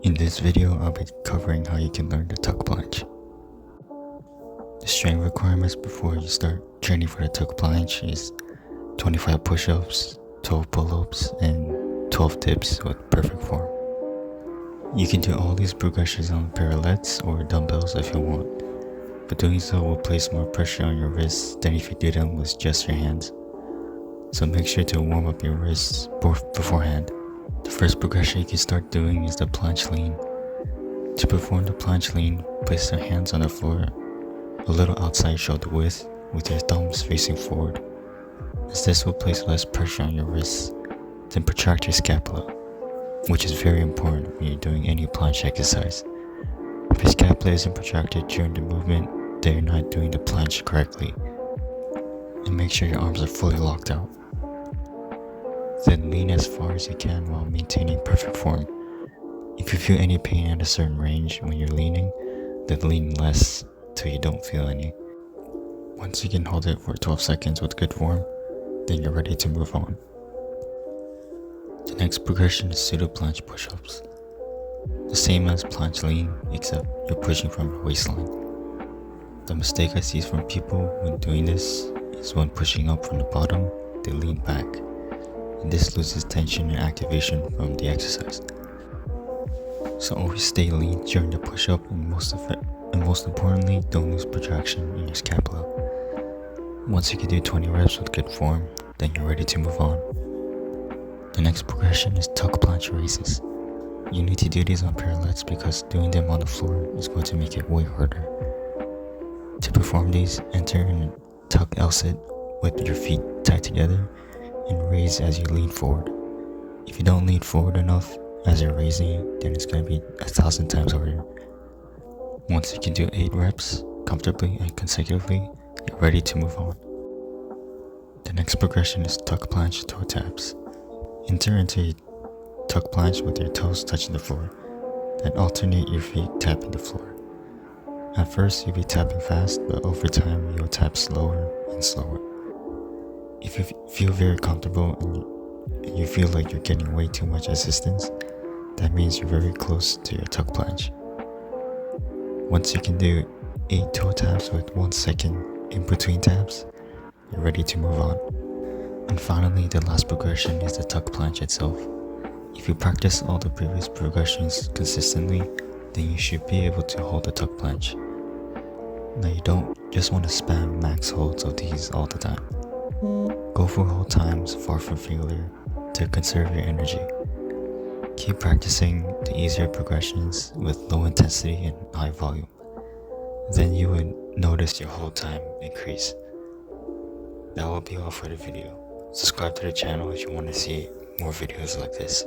In this video, I'll be covering how you can learn the tuck planche. The strength requirements before you start training for the tuck planche is 25 push-ups, 12 pull-ups, and 12 dips with perfect form. You can do all these progressions on parallettes or dumbbells if you want, but doing so will place more pressure on your wrists than if you do them with just your hands. So make sure to warm up your wrists beforehand. The first progression you can start doing is the Planche Lean. To perform the Planche Lean, place your hands on the floor a little outside shoulder width with your thumbs facing forward, as this will place less pressure on your wrists. Then protract your scapula, which is very important when you're doing any planche exercise. If your scapula isn't protracted during the movement, then you're not doing the planche correctly. And make sure your arms are fully locked out. Then lean as far as you can while maintaining perfect form. If you feel any pain at a certain range when you're leaning, then lean less till you don't feel any. Once you can hold it for 12 seconds with good form, then you're ready to move on. The next progression is pseudo planche push-ups. The same as Planche Lean, except you're pushing from your waistline. The mistake I see from people when doing this is when pushing up from the bottom, they lean back, and this loses tension and activation from the exercise. So always stay lean during the push-up, and most importantly, don't lose protraction in your scapula. Once you can do 20 reps with good form, then you're ready to move on. The next progression is tuck planche raises. You need to do these on parallettes because doing them on the floor is going to make it way harder. To perform these, enter in a tuck L-sit with your feet tied together and raise as you lean forward. If you don't lean forward enough as you're raising, then it's going to be 1,000 times harder. Once you can do 8 reps comfortably and consecutively, you're ready to move on. The next progression is tuck planche toe taps. Enter into a tuck planche with your toes touching the floor, then alternate your feet tapping the floor. At first you'll be tapping fast, but over time you'll tap slower and slower. If you feel very comfortable and you feel like you're getting way too much assistance, that means you're very close to your tuck planche. Once you can do 8 toe taps with 1 second in between taps, you're ready to move on. And finally, the last progression is the tuck planche itself. If you practice all the previous progressions consistently, then you should be able to hold the tuck planche. Now you don't just want to spam max holds of these all the time. Go for hold times far from failure to conserve your energy. Keep practicing the easier progressions with low intensity and high volume. Then you would notice your hold time increase. That will be all for the video. Subscribe to the channel if you want to see more videos like this.